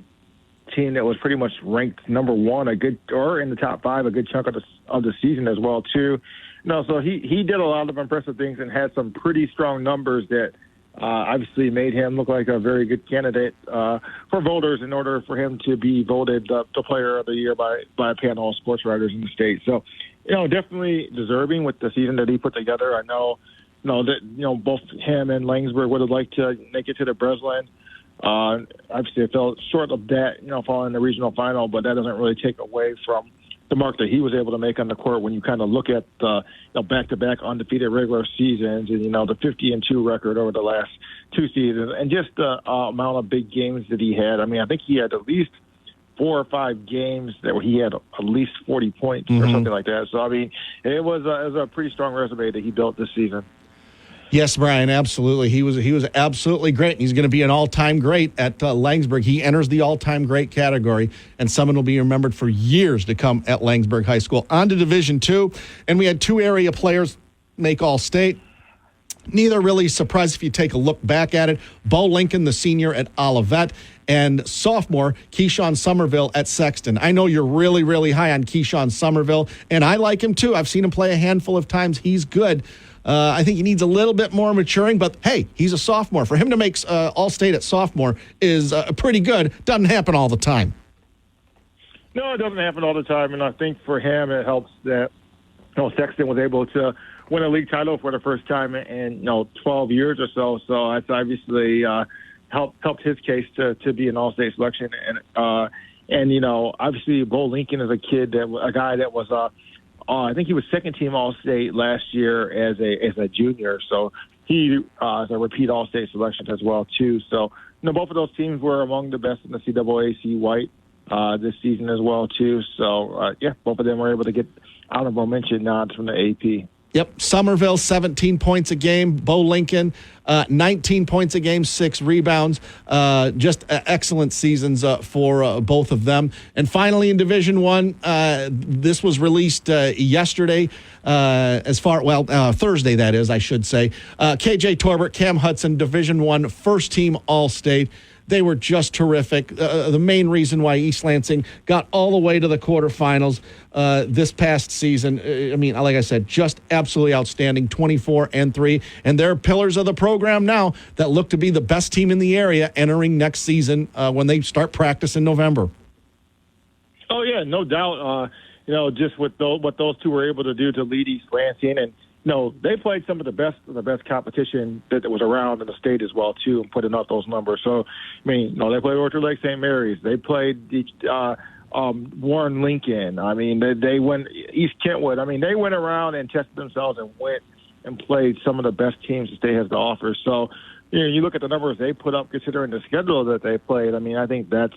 team that was pretty much ranked number one, or in the top 5 a good chunk of the season as well, too. So he did a lot of impressive things and had some pretty strong numbers that obviously made him look like a very good candidate for voters in order for him to be voted the Player of the Year by a panel of sports writers in the state. So, definitely deserving with the season that he put together. I know that, both him and Langsburg would have liked to make it to the Breslin. Obviously, it fell short of that, falling in the regional final, but that doesn't really take away from the mark that he was able to make on the court when you kind of look at the back-to-back undefeated regular seasons and, the 50-2 record over the last two seasons and just the amount of big games that he had. I mean, I think he had at least 4 or 5 games that he had at least 40 points or something like that. So, I mean, it was a pretty strong resume that he built this season. Yes, Brian, absolutely. He was absolutely great. He's going to be an all-time great at Langsburg. He enters the all-time great category, and someone will be remembered for years to come at Langsburg High School. On to Division II, and we had 2 area players make All-State. Neither really surprised if you take a look back at it. Bo Lincoln, the senior at Olivet, and sophomore Keyshawn Somerville at Sexton. I know you're really, really high on Keyshawn Somerville, and I like him too. I've seen him play a handful of times. He's good. I think he needs a little bit more maturing, but hey, he's a sophomore. For him to make All-State at sophomore is pretty good. Doesn't happen all the time. No, it doesn't happen all the time, and I think for him it helps that Sexton was able to win a league title for the first time in 12 years or so. So that's obviously helped his case to be an All-State selection, and obviously Bo Lincoln is a guy that was I think he was second team All-State last year as a junior, so he is a repeat All-State selection as well too. So both of those teams were among the best in the CAAC White this season as well too. So both of them were able to get honorable mention nods from the AP. Yep, Somerville, 17 points a game. Bo Lincoln, 19 points a game, 6 rebounds. Just excellent seasons for both of them. And finally, in Division I, this was released yesterday, Thursday, that is, I should say. KJ Torbert, Cam Hudson, Division I, first team All-State. They were just terrific. The main reason why East Lansing got all the way to the quarterfinals this past season, like I said, just absolutely outstanding, 24-3. And they're pillars of the program now that look to be the best team in the area entering next season when they start practice in November. Oh, yeah, no doubt. Just with what those two were able to do to lead East Lansing, and they played some of the best competition that was around in the state as well too, and putting up those numbers. So, they played Orchard Lake St. Mary's. They played Warren Lincoln. They went East Kentwood. They went around and tested themselves and went and played some of the best teams the state has to offer. So, you look at the numbers they put up considering the schedule that they played. I think that's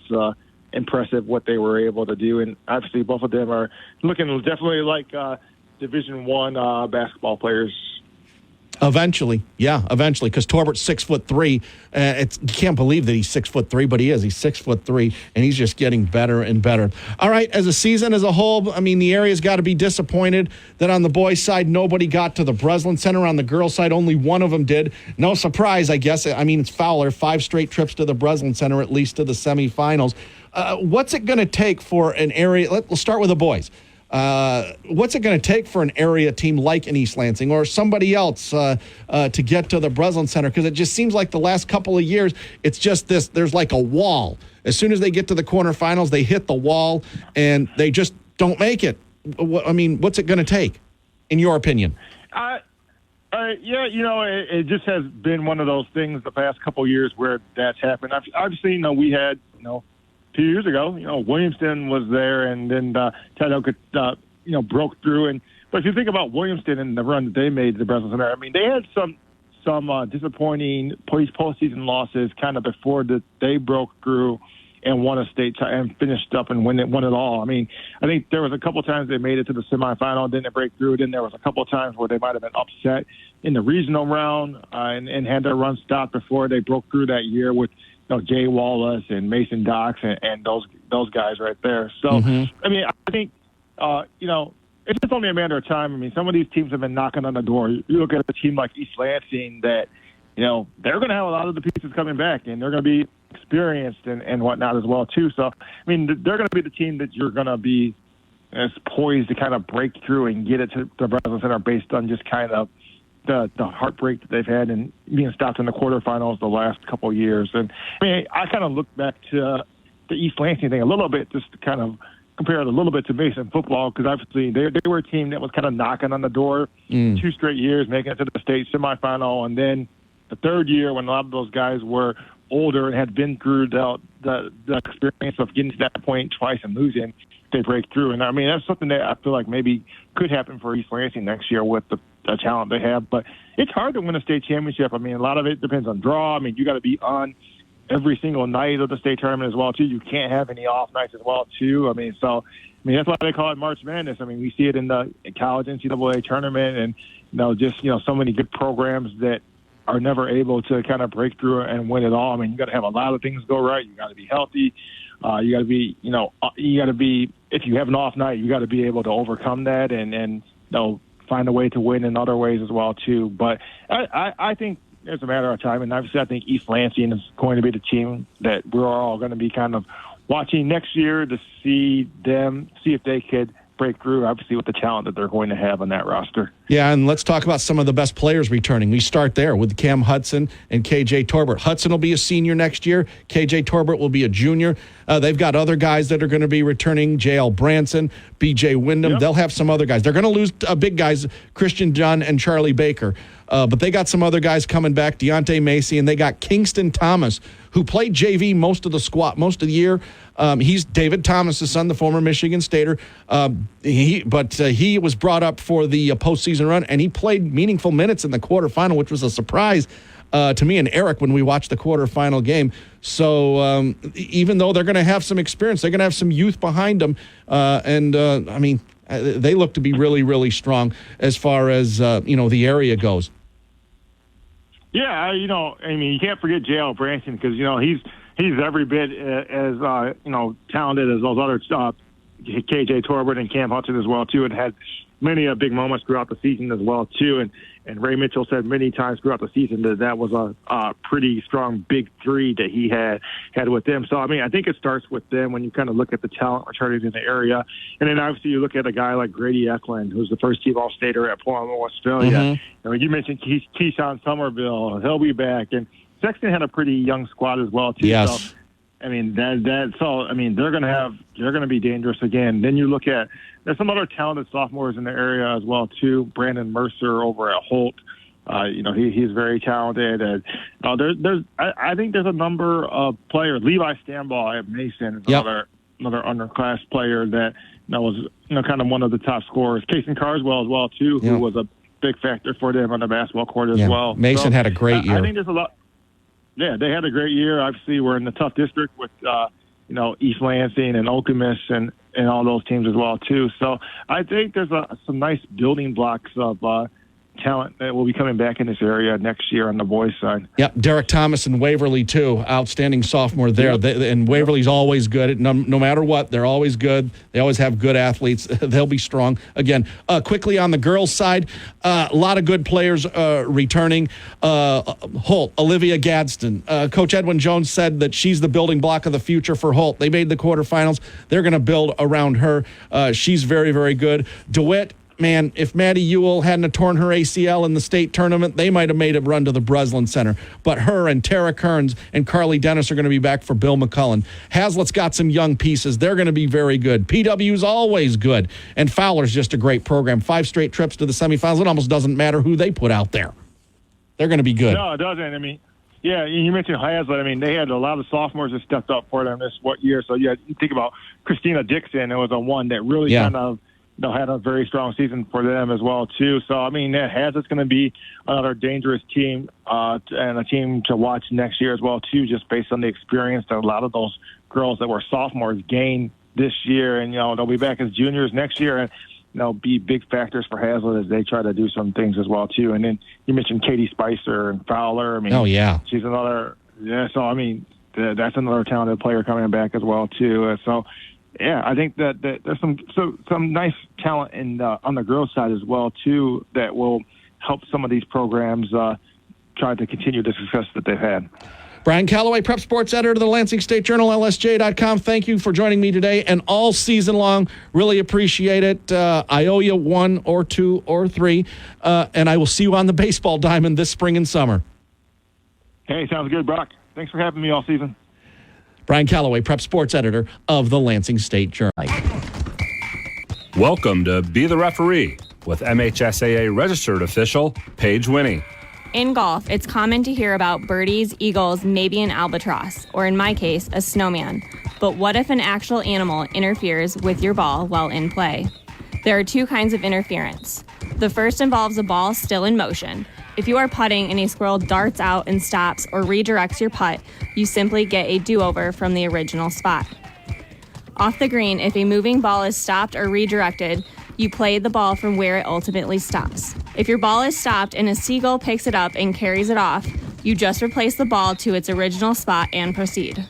impressive what they were able to do, and obviously both of them are looking definitely like Division I basketball players. Eventually, because Torbert's 6'3". You can't believe that he's 6'3", but he is. He's 6'3", and he's just getting better and better. All right, as a season as a whole, the area's got to be disappointed that on the boys' side nobody got to the Breslin Center. On the girls' side, only one of them did. No surprise, I guess. It's Fowler, 5 straight trips to the Breslin Center, at least to the semifinals. What's it going to take for an area? Let's start with the boys. What's it going to take for an area team like an East Lansing or somebody else to get to the Breslin Center? Because it just seems like the last couple of years, it's just this. There's like a wall. As soon as they get to the quarterfinals, they hit the wall, and they just don't make it. What's it going to take, in your opinion? It just has been one of those things the past couple of years where that's happened. Obviously, we had, 2 years ago, Williamston was there, and then Ted Elkett, broke through. But if you think about Williamston and the run that they made to the Breslin Center, they had some disappointing postseason losses kind of before that they broke through and won a state and finished up and won it all. I think there was a couple times they made it to the semifinal, then they break through. Then there was a couple of times where they might have been upset in the regional round and had their run stopped before they broke through that year with Jay Wallace and Mason Docks and those guys right there. So, I think, it's just only a matter of time. Some of these teams have been knocking on the door. You look at a team like East Lansing that, they're going to have a lot of the pieces coming back, and they're going to be experienced and whatnot as well, too. So, they're going to be the team that you're going to be as poised to kind of break through and get it to the Breslin Center based on just kind of the heartbreak that they've had and being stopped in the quarterfinals the last couple of years. And I kind of look back to the East Lansing thing a little bit, just to kind of compare it a little bit to Mason football, because obviously they were a team that was kind of knocking on the door 2 straight years, making it to the state semifinal, and then the third year when a lot of those guys were older and had been through the experience of getting to that point twice and losing, they break through. And I mean, that's something that I feel like maybe could happen for East Lansing next year with the talent they have. But it's hard to win a state championship. I mean, a lot of it depends on draw. I mean, you got to be on every single night of the state tournament as well, too. You can't have any off nights as well, too. I mean, that's why they call it March Madness. I mean, we see it in the college NCAA tournament and, so many good programs that are never able to kind of break through and win it all. I mean, you got to have a lot of things go right. You got to be healthy. You got to be, if you have an off night, you got to be able to overcome that and find a way to win in other ways as well, too. But I think it's a matter of time. And obviously, I think East Lansing is going to be the team that we're all going to be kind of watching next year to see if they could break through, obviously, with the talent that they're going to have on that roster. Yeah, and let's talk about some of the best players returning. We start there with Cam Hudson and KJ Torbert. Hudson will be a senior next year. KJ Torbert will be a junior. They've got other guys that are going to be returning, JL Branson, BJ Wyndham. Yep. They'll have some other guys. They're going to lose big guys, Christian Dunn and Charlie Baker. But they got some other guys coming back, Deontay Macy, and they got Kingston Thomas, who played JV most of the year. He's David Thomas's son, the former Michigan Stater. He was brought up for the postseason run, and he played meaningful minutes in the quarterfinal, which was a surprise to me and Erik when we watched the quarterfinal game. So even though they're going to have some experience, they're going to have some youth behind them. They look to be really, really strong as far as, the area goes. Yeah, you can't forget J.L. Branson because, he's every bit as, talented as those other KJ Torbert and Cam Hudson as well, too, and had many big moments throughout the season as well, too. And Ray Mitchell said many times throughout the season that was a pretty strong big three that he had with them. So, I think it starts with them when you kind of look at the talent returning in the area. And then, obviously, you look at a guy like Grady Eklund, who's the first-team All-Stater at Portland, Australia. Mm-hmm. You mentioned Keyshawn Somerville. He'll be back. And Sexton had a pretty young squad as well, too. Yes. So, they're going to be dangerous again. Then you look at, there's some other talented sophomores in the area as well, too. Brandon Mercer over at Holt. He's very talented. And I think there's a number of players. Levi Stanball at Mason is another underclass player that was kind of one of the top scorers. Kason Carswell as well, too, who was a big factor for them on the basketball court as well. Mason had a great year. I think there's a lot. Yeah, they had a great year. Obviously, we're in the tough district with, East Lansing and Okemos and all those teams as well, too. So I think there's some nice building blocks of talent that will be coming back in this area next year on the boys' side. Yep, Derek Thomas and Waverly, too. Outstanding sophomore there. Yep. And Waverly's always good. No matter what, they're always good. They always have good athletes. They'll be strong. Again, quickly on the girls' side, a lot of good players returning. Holt, Olivia Gadsden. Coach Edwin Jones said that she's the building block of the future for Holt. They made the quarterfinals. They're going to build around her. She's very, very good. DeWitt, man, if Maddie Ewell hadn't torn her ACL in the state tournament, they might have made a run to the Breslin Center. But her and Tara Kearns and Carly Dennis are going to be back for Bill McCullen. Hazlitt's got some young pieces. They're going to be very good. PW's always good. And Fowler's just a great program. 5 straight trips to the semifinals. It almost doesn't matter who they put out there. They're going to be good. No, it doesn't. You mentioned Hazlitt. They had a lot of sophomores that stepped up for them this year. So, you think about Christina Dixon. It was a one that really kind of had a very strong season for them as well, too. So, Hazlitt's going to be another dangerous team and a team to watch next year as well, too, just based on the experience that a lot of those girls that were sophomores gained this year. And, they'll be back as juniors next year and they'll be big factors for Hazlitt as they try to do some things as well, too. And then you mentioned Katie Spicer and Fowler. She's another – that's another talented player coming back as well, too. I think that there's some nice talent on the girls' side as well, too, that will help some of these programs try to continue the success that they've had. Brian Calloway, Prep Sports Editor of the Lansing State Journal, LSJ.com. Thank you for joining me today and all season long. Really appreciate it. I owe you 1 or 2 or 3, and I will see you on the baseball diamond this spring and summer. Hey, sounds good, Brock. Thanks for having me all season. Brian Calloway, Prep Sports Editor of the Lansing State Journal. Welcome to Be the Referee with MHSAA registered official Paige Winnie. In golf, it's common to hear about birdies, eagles, maybe an albatross, or in my case, a snowman. But what if an actual animal interferes with your ball while in play? There are two kinds of interference. The first involves a ball still in motion. If you are putting and a squirrel darts out and stops or redirects your putt, you simply get a do-over from the original spot. Off the green, if a moving ball is stopped or redirected, you play the ball from where it ultimately stops. If your ball is stopped and a seagull picks it up and carries it off, you just replace the ball to its original spot and proceed.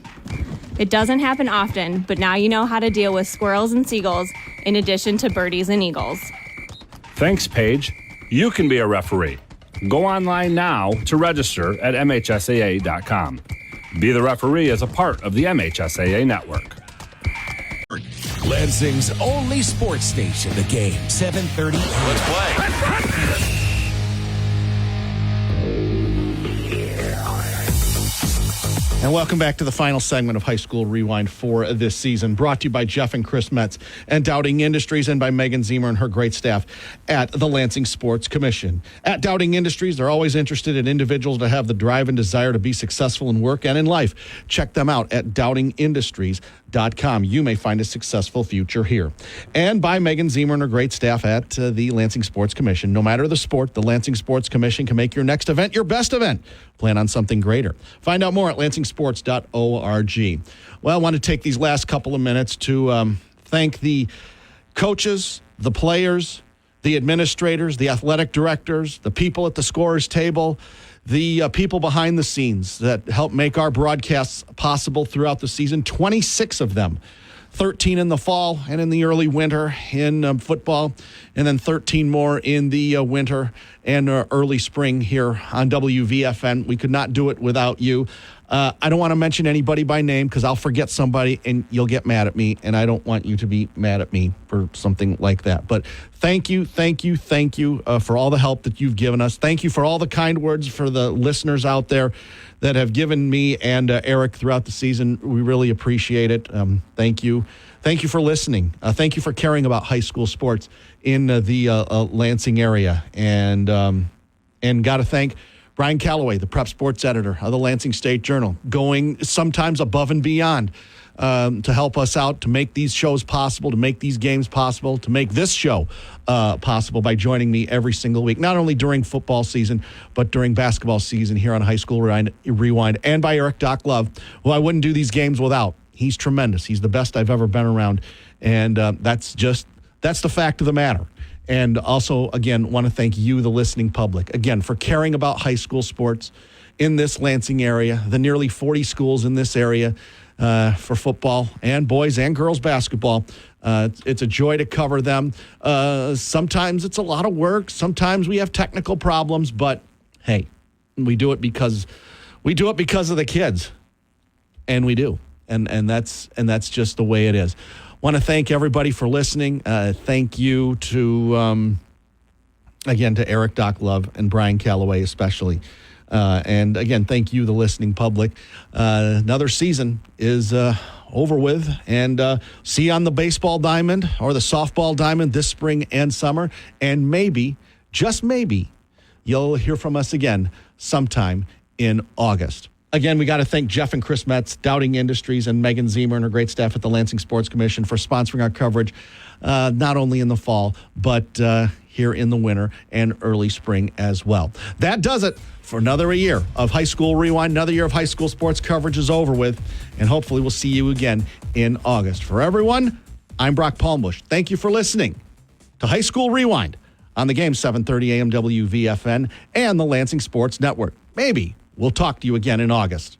It doesn't happen often, but now you know how to deal with squirrels and seagulls in addition to birdies and eagles. Thanks, Paige. You can be a referee. Go online now to register at MHSAA.com. Be the referee as a part of the MHSAA network. Lansing's only sports station. The Game, 7:30. Let's play. And welcome back to the final segment of High School Rewind for this season, brought to you by Jeff and Chris Metz and Dowding Industries, and by Megan Zemer and her great staff at the Lansing Sports Commission. At Dowding Industries, they're always interested in individuals to have the drive and desire to be successful in work and in life. Check them out at dowdingindustries.com. You may find a successful future here. And by Megan Zemer and her great staff at the Lansing Sports Commission. No matter the sport, the Lansing Sports Commission can make your next event your best event. Plan on something greater. Find out more at lansingsports.org. Well, I want to take these last couple of minutes to thank the coaches, the players, the administrators, the athletic directors, the people at the scorer's table, the people behind the scenes that help make our broadcasts possible throughout the season. 26 of them. 13 in the fall and in the early winter in football, and then 13 more in the winter and early spring here on WVFN. We could not do it without you. I don't want to mention anybody by name because I'll forget somebody and you'll get mad at me, and I don't want you to be mad at me for something like that. But thank you for all the help that you've given us. Thank you for all the kind words for the listeners out there that have given me and Erik throughout the season. We really appreciate it. Thank you. Thank you for listening. Thank you for caring about high school sports in the Lansing area. And got to thank Brian Calloway, the prep sports editor of the Lansing State Journal, going sometimes above and beyond to help us out, to make these shows possible, to make these games possible, to make this show possible by joining me every single week, not only during football season, but during basketball season here on High School Rewind, and by Erik Doc Love, who I wouldn't do these games without. He's tremendous. He's the best I've ever been around, and that's the fact of the matter. And also, again, want to thank you, the listening public, again, for caring about high school sports in this Lansing area, the nearly 40 schools in this area for football and boys and girls basketball. It's a joy to cover them. Sometimes it's a lot of work. Sometimes we have technical problems, but hey, we do it because of the kids, and we do, and that's just the way it is. Want to thank everybody for listening. Thank you to Erik Doc Love and Brian Calloway especially. And again, thank you, the listening public. Another season is over with, and see you on the baseball diamond or the softball diamond this spring and summer. And maybe, just maybe, you'll hear from us again sometime in August. Again, we got to thank Jeff and Chris Metz, Dowding Industries, and Megan Zemer and her great staff at the Lansing Sports Commission for sponsoring our coverage, not only in the fall, but here in the winter and early spring as well. That does it for another year of High School Rewind. Another year of high school sports coverage is over with, and hopefully we'll see you again in August. For everyone, I'm Brock Palmbush. Thank you for listening to High School Rewind on the Game, 7:30 a.m. WVFN and the Lansing Sports Network. Maybe we'll talk to you again in August.